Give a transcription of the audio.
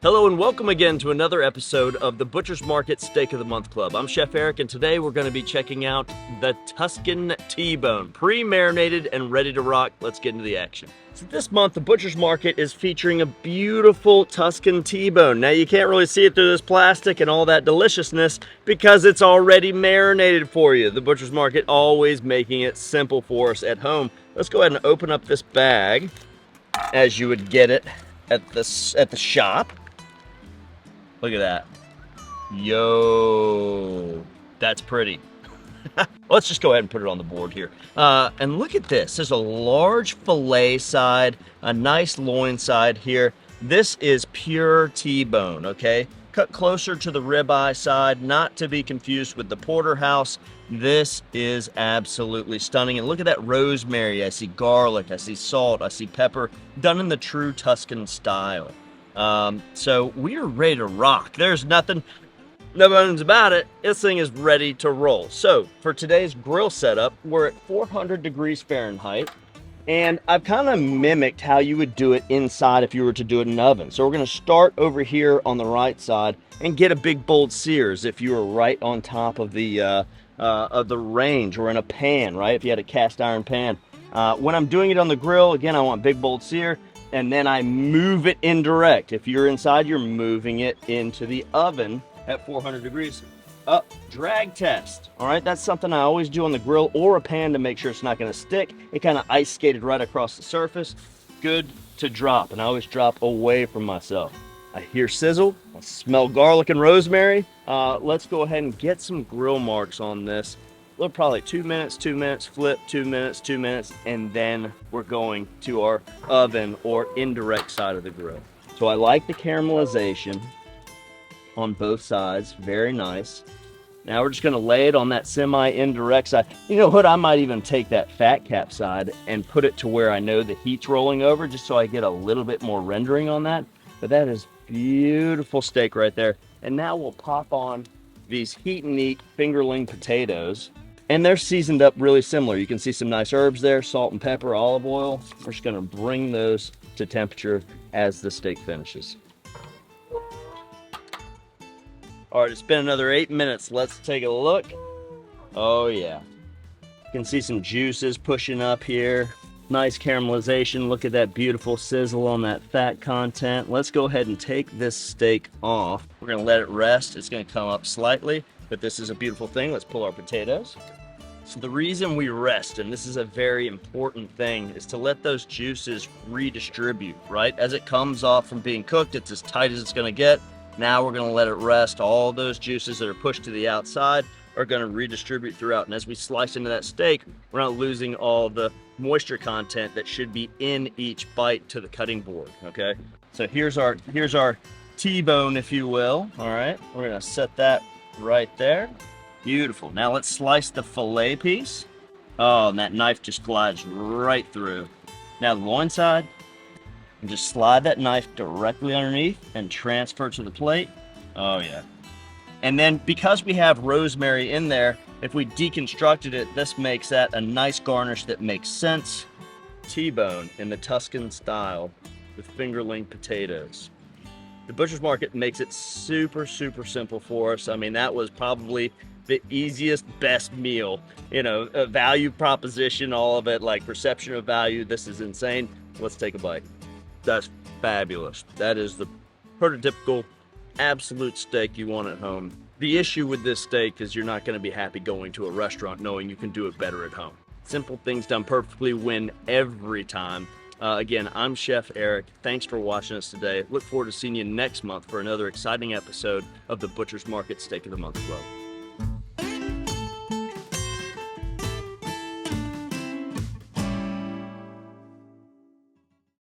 Hello and welcome again to another episode of the Butcher's Market Steak of the Month Club. I'm Chef Eric, and today we're going to be checking out the Tuscan T-Bone, pre-marinated and ready to rock. Let's get into the action. So this month, the Butcher's Market is featuring a beautiful Tuscan T-Bone. Now you can't really see it through this plastic and all that deliciousness because it's already marinated for you. The Butcher's Market always making it simple for us at home. Let's go ahead and open up this bag as you would get it at the shop. Look at that. Yo, that's pretty. Let's just go ahead and put it on the board here. And look at this. There's a large fillet side, a nice loin side here. This is pure T-bone, okay? Cut closer to the ribeye side, not to be confused with the porterhouse. This is absolutely stunning. And look at that rosemary. I see garlic, I see salt, I see pepper, done in the true Tuscan style. So we are ready to rock. There's nothing, no bones about it. This thing is ready to roll. So for today's grill setup, we're at 400 degrees Fahrenheit, and I've kind of mimicked how you would do it inside if you were to do it in an oven. So we're going to start over here on the right side and get a big bold sear as if you were right on top of the range or in a pan, right? If you had a cast iron pan. When I'm doing it on the grill, again, I want big bold sear. And then I move it indirect. If you're inside, you're moving it into the oven at 400 degrees. Drag test. All right, that's something I always do on the grill or a pan to make sure it's not gonna stick. It kind of ice skated right across the surface. Good to drop, and I always drop away from myself. I hear sizzle, I smell garlic and rosemary. Let's go ahead and get some grill marks on this. Look, probably 2 minutes, 2 minutes, flip, 2 minutes, 2 minutes, and then we're going to our oven or indirect side of the grill. So I like the caramelization on both sides, very nice. Now we're just gonna lay it on that semi-indirect side. You know what, I might even take that fat cap side and put it to where I know the heat's rolling over, just so I get a little bit more rendering on that. But that is beautiful steak right there. And now we'll pop on these Heat and Eat fingerling potatoes. And they're seasoned up really similar. You can see some nice herbs there, salt and pepper, olive oil. We're just gonna bring those to temperature as the steak finishes. All right, it's been another 8 minutes. Let's take a look. Oh yeah. You can see some juices pushing up here. Nice caramelization. Look at that beautiful sizzle on that fat content. Let's go ahead and take this steak off. We're gonna let it rest. It's gonna come up slightly, but this is a beautiful thing. Let's pull our potatoes. So the reason we rest, and this is a very important thing, is to let those juices redistribute, right? As it comes off from being cooked, it's as tight as it's gonna get. Now we're gonna let it rest. All those juices that are pushed to the outside are gonna redistribute throughout. And as we slice into that steak, we're not losing all the moisture content that should be in each bite to the cutting board, okay? So here's our T-bone, if you will, all right? We're gonna set that right there. Beautiful. Now let's slice the fillet piece. Oh, and that knife just glides right through. Now the loin side, and just slide that knife directly underneath and transfer to the plate. Oh yeah. And then because we have rosemary in there, if we deconstructed it, this makes that a nice garnish that makes sense. T-bone in the Tuscan style with fingerling potatoes. The Butcher's Market makes it super, super simple for us. I mean, that was probably the easiest, best meal. You know, a value proposition, all of it, like perception of value. This is insane. Let's take a bite. That's fabulous. That is the prototypical absolute steak you want at home. The issue with this steak is you're not going to be happy going to a restaurant knowing you can do it better at home. Simple things done perfectly win every time. Again, I'm Chef Eric. Thanks for watching us today. Look forward to seeing you next month for another exciting episode of the Butcher's Market Steak of the Month Club.